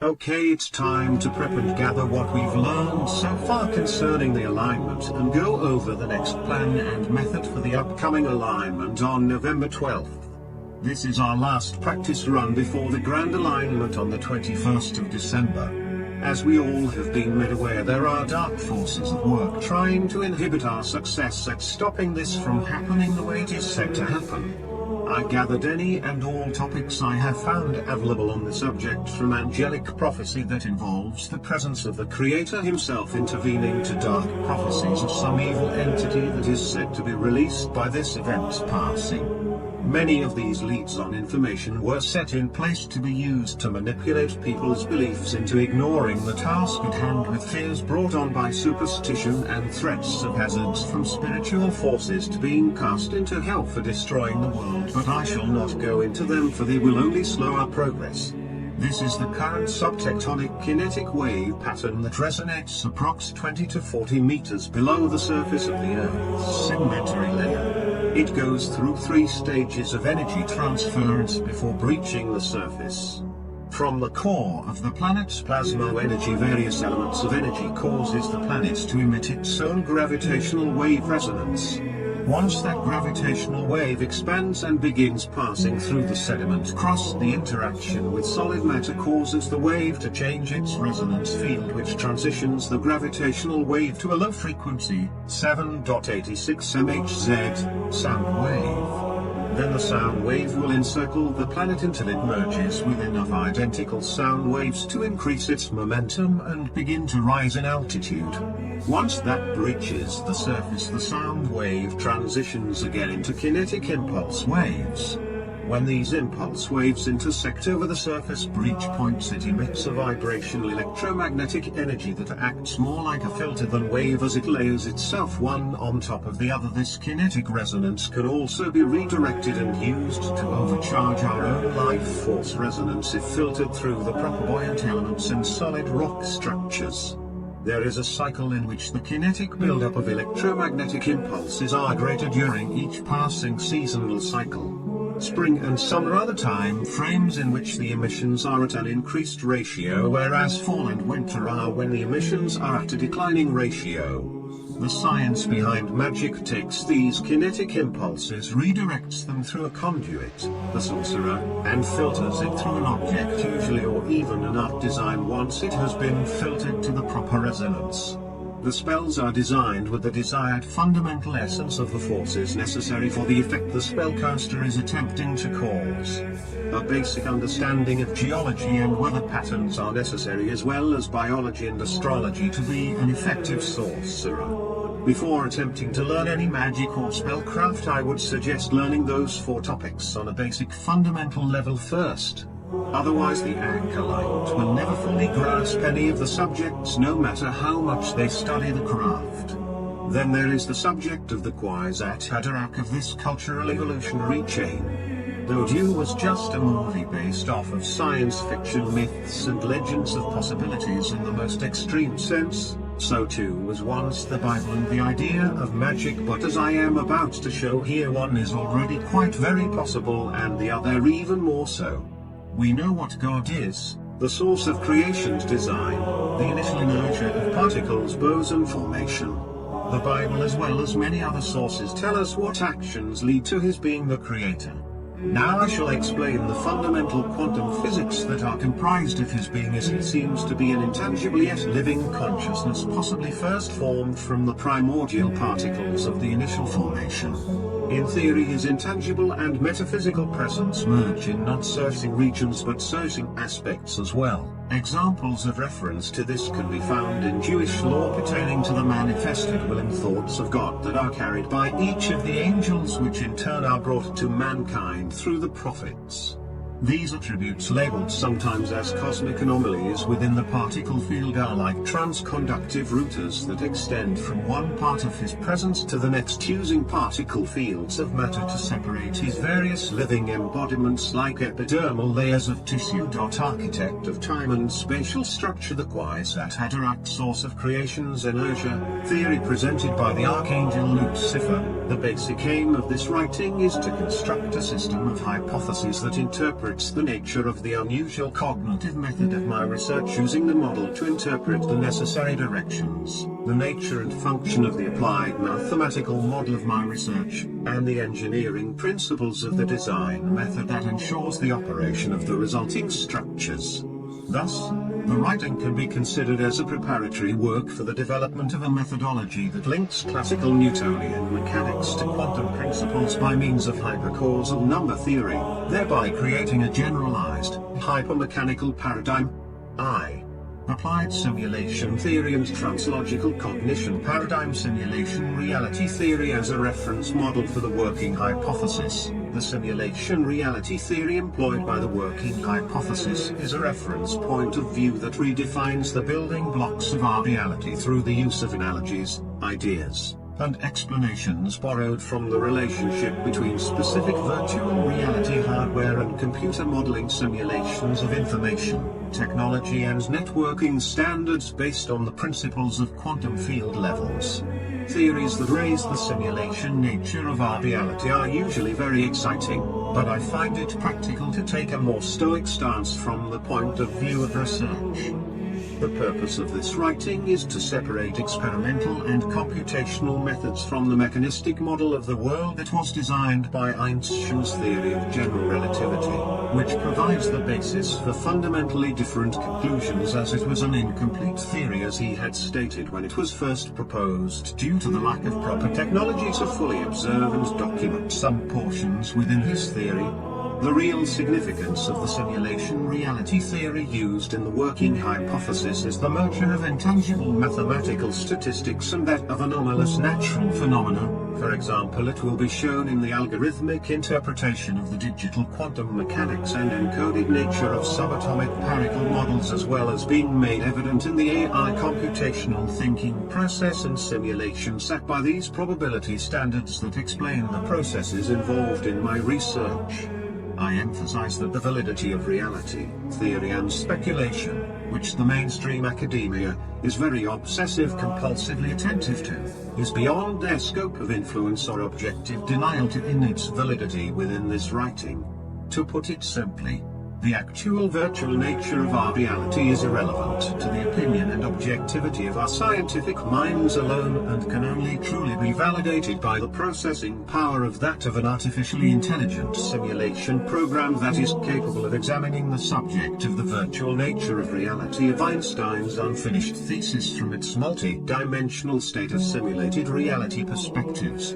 Okay, it's time to prep and gather what we've learned so far concerning the alignment and go over the next plan and method for the upcoming alignment on November 12th. This is our last practice run before the grand alignment on the 21st of December. As we all have been made aware, there are dark forces at work trying to inhibit our success at stopping this from happening the way it is set to happen. I gathered any and all topics I have found available on the subject from angelic prophecy that involves the presence of the Creator himself intervening to dark prophecies of some evil entity that is said to be released by this event's passing. Many of these leads on information were set in place to be used to manipulate people's beliefs into ignoring the task at hand with fears brought on by superstition and threats of hazards from spiritual forces to being cast into hell for destroying the world, but I shall not go into them for they will only slow our progress. This is the current subtectonic kinetic wave pattern that resonates approx 20 to 40 meters below the surface of the Earth's sedimentary layer. It goes through 3 stages of energy transference before breaching the surface. From the core of the planet's plasma energy, various elements of energy causes the planet to emit its own gravitational wave resonance. Once that gravitational wave expands and begins passing through the sediment crust, the interaction with solid matter causes the wave to change its resonance field, which transitions the gravitational wave to a low frequency, 7.86 MHz, sound wave. Then the sound wave will encircle the planet until it merges with enough identical sound waves to increase its momentum and begin to rise in altitude. Once that breaches the surface, the sound wave transitions again into kinetic impulse waves. When these impulse waves intersect over the surface breach points, it emits a vibrational electromagnetic energy that acts more like a filter than wave as it layers itself one on top of the other. This kinetic resonance can also be redirected and used to overcharge our own life force resonance if filtered through the proper buoyant elements and solid rock structures. There is a cycle in which the kinetic buildup of electromagnetic impulses are greater during each passing seasonal cycle. Spring and summer are the time frames in which the emissions are at an increased ratio, whereas fall and winter are when the emissions are at a declining ratio. The science behind magic takes these kinetic impulses, redirects them through a conduit, the sorcerer, and filters it through an object, usually or even an art design, once it has been filtered to the proper resonance. The spells are designed with the desired fundamental essence of the forces necessary for the effect the spellcaster is attempting to cause. A basic understanding of geology and weather patterns are necessary, as well as biology and astrology, to be an effective sorcerer. Before attempting to learn any magic or spellcraft, I would suggest learning those 4 topics on a basic fundamental level first. Otherwise the acolyte will never fully grasp any of the subjects, no matter how much they study the craft. Then there is the subject of the Kwisatz Haderach of this cultural evolutionary chain. Though Dune was just a movie based off of science fiction myths and legends of possibilities in the most extreme sense, so too was once the Bible and the idea of magic, but as I am about to show here, one is already quite very possible and the other even more so. We know what God is, the source of creation's design, the initial inertia of particles, boson formation. The Bible, as well as many other sources, tell us what actions lead to his being the creator. Now I shall explain the fundamental quantum physics that are comprised of his being, as he seems to be an intangible yet living consciousness, possibly first formed from the primordial particles of the initial formation. In theory, his intangible and metaphysical presence merge in not certain regions but certain aspects as well. Examples of reference to this can be found in Jewish law pertaining to the manifested will and thoughts of God that are carried by each of the angels, which in turn are brought to mankind through the prophets. These attributes, labeled sometimes as cosmic anomalies within the particle field, are like transconductive routers that extend from one part of his presence to the next, using particle fields of matter to separate his various living embodiments like epidermal layers of tissue. Architect of time and spatial structure, the Kwisatz Haderach, source of creation's inertia, theory presented by the archangel Lucifer. The basic aim of this writing is to construct a system of hypotheses that interpret interprets the nature of the unusual cognitive method of my research, using the model to interpret the necessary directions, the nature and function of the applied mathematical model of my research, and the engineering principles of the design method that ensures the operation of the resulting structures. Thus, the writing can be considered as a preparatory work for the development of a methodology that links classical Newtonian mechanics to quantum principles by means of hypercausal number theory, thereby creating a generalized, hypermechanical paradigm. Applied simulation theory and translogical cognition paradigm. Simulation reality theory as a reference model for the working hypothesis. The simulation reality theory employed by the working hypothesis is a reference point of view that redefines the building blocks of our reality through the use of analogies, ideas, and explanations borrowed from the relationship between specific virtual reality hardware and computer modeling simulations of information, technology and networking standards based on the principles of quantum field levels. Theories that raise the simulation nature of our reality are usually very exciting, but I find it practical to take a more stoic stance from the point of view of research. The purpose of this writing is to separate experimental and computational methods from the mechanistic model of the world that was designed by Einstein's theory of general relativity, which provides the basis for fundamentally different conclusions, as it was an incomplete theory as he had stated when it was first proposed, due to the lack of proper technology to fully observe and document some portions within his theory. The real significance of the simulation reality theory used in the working hypothesis is the merger of intangible mathematical statistics and that of anomalous natural phenomena. For example, it will be shown in the algorithmic interpretation of the digital quantum mechanics and encoded nature of subatomic particle models, as well as being made evident in the AI computational thinking process and simulation set by these probability standards that explain the processes involved in my research. I emphasize that the validity of reality theory and speculation, which the mainstream academia is very obsessive-compulsively attentive to, is beyond their scope of influence or objective denial in its validity within this writing. To put it simply, the actual virtual nature of our reality is irrelevant to the opinion and objectivity of our scientific minds alone, and can only truly be validated by the processing power of that of an artificially intelligent simulation program that is capable of examining the subject of the virtual nature of reality of Einstein's unfinished thesis from its multi-dimensional state of simulated reality perspectives.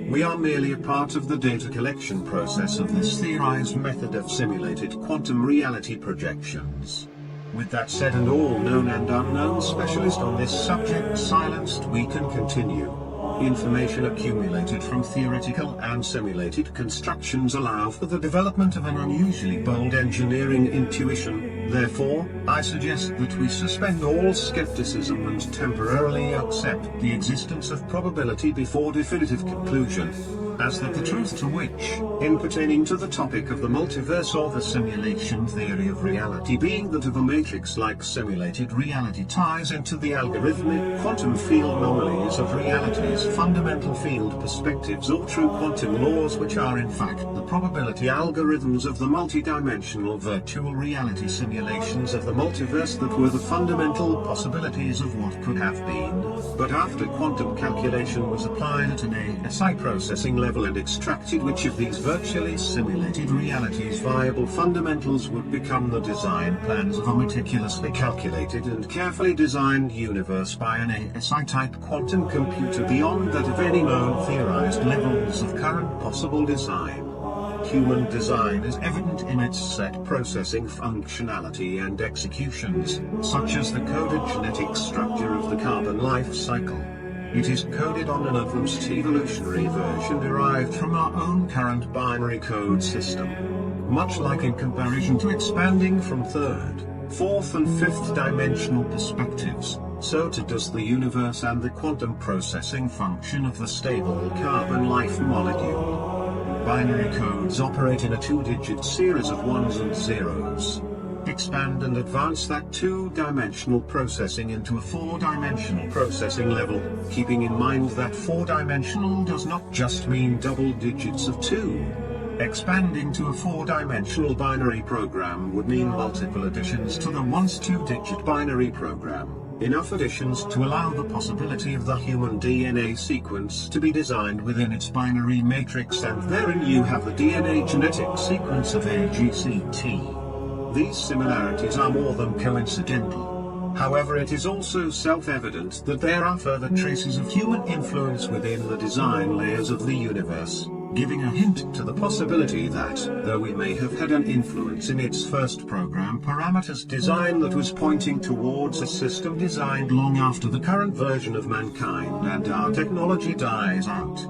We are merely a part of the data collection process of this theorized method of simulated quantum reality projections. With that said, and all known and unknown specialist on this subject silenced, we can continue. Information accumulated from theoretical and simulated constructions allow for the development of an unusually bold engineering intuition. Therefore, I suggest that we suspend all skepticism and temporarily accept the existence of probability before definitive conclusion, as that the truth to which, in pertaining to the topic of the multiverse or the simulation theory of reality, being that of a matrix-like simulated reality, ties into the algorithmic quantum field anomalies of reality's fundamental field perspectives or true quantum laws, which are in fact the probability algorithms of the multidimensional virtual reality simulations of the multiverse that were the fundamental possibilities of what could have been. But after quantum calculation was applied at an ASI processing level and extracted which of these virtually simulated realities' viable fundamentals would become the design plans of a meticulously calculated and carefully designed universe by an ASI-type quantum computer beyond that of any known theorized levels of current possible design. Human design is evident in its set processing functionality and executions, such as the coded genetic structure of the carbon life cycle. It is coded on an advanced evolutionary version derived from our own current binary code system. Much like in comparison to expanding from third, fourth and fifth dimensional perspectives, so too does the universe and the quantum processing function of the stable carbon life molecule. Binary codes operate in a two-digit series of ones and zeros. Expand and advance that two-dimensional processing into a four-dimensional processing level, keeping in mind that four-dimensional does not just mean double digits of 2. Expanding to a 4-dimensional binary program would mean multiple additions to the once 2-digit binary program. Enough additions to allow the possibility of the human DNA sequence to be designed within its binary matrix, and therein you have the DNA genetic sequence of AGCT. These similarities are more than coincidental. However, it is also self-evident that there are further traces of human influence within the design layers of the universe, giving a hint to the possibility that, though we may have had an influence in its first program parameters design that was pointing towards a system designed long after the current version of mankind and our technology dies out.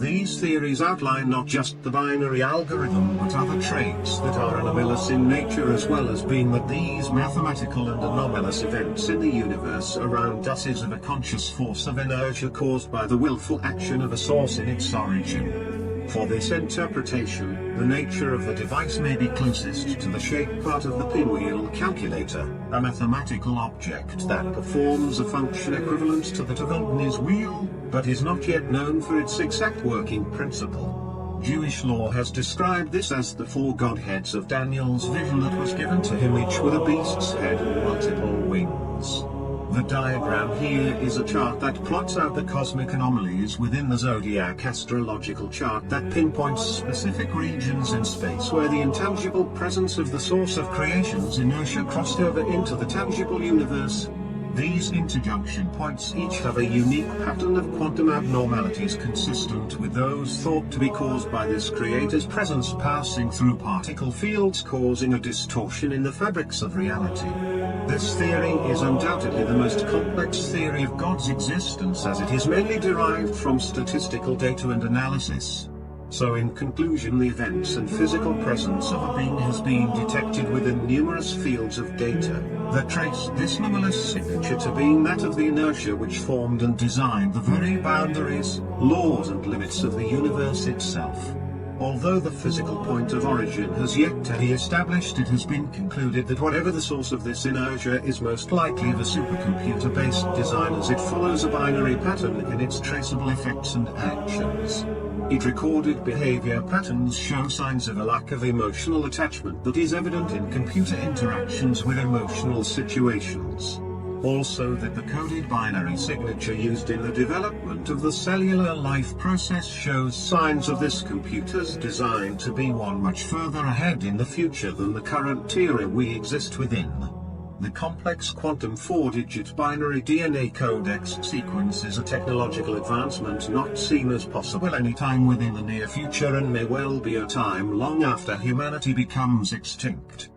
These theories outline not just the binary algorithm but other traits that are anomalous in nature, as well as being that these mathematical and anomalous events in the universe around us is of a conscious force of inertia caused by the willful action of a source in its origin. For this interpretation, the nature of the device may be closest to the shape part of the pinwheel calculator, a mathematical object that performs a function equivalent to that of Aldeni's wheel, but is not yet known for its exact working principle. Jewish law has described this as the 4 godheads of Daniel's vision that was given to him, each with a beast's head and multiple wings. The diagram here is a chart that plots out the cosmic anomalies within the zodiac astrological chart that pinpoints specific regions in space where the intangible presence of the source of creation's inertia crossed over into the tangible universe. These interjunction points each have a unique pattern of quantum abnormalities consistent with those thought to be caused by this creator's presence passing through particle fields, causing a distortion in the fabrics of reality. This theory is undoubtedly the most complex theory of God's existence, as it is mainly derived from statistical data and analysis. So in conclusion, the events and physical presence of a being has been detected within numerous fields of data that trace this anomalous signature to being that of the inertia which formed and designed the very boundaries, laws and limits of the universe itself. Although the physical point of origin has yet to be established, it has been concluded that whatever the source of this inertia is, most likely the supercomputer-based design, as it follows a binary pattern in its traceable effects and actions. Its recorded behavior patterns show signs of a lack of emotional attachment that is evident in computer interactions with emotional situations. Also, that the coded binary signature used in the development of the cellular life process shows signs of this computer's design to be one much further ahead in the future than the current era we exist within. The complex quantum 4-digit binary DNA codex sequence is a technological advancement not seen as possible anytime within the near future, and may well be a time long after humanity becomes extinct.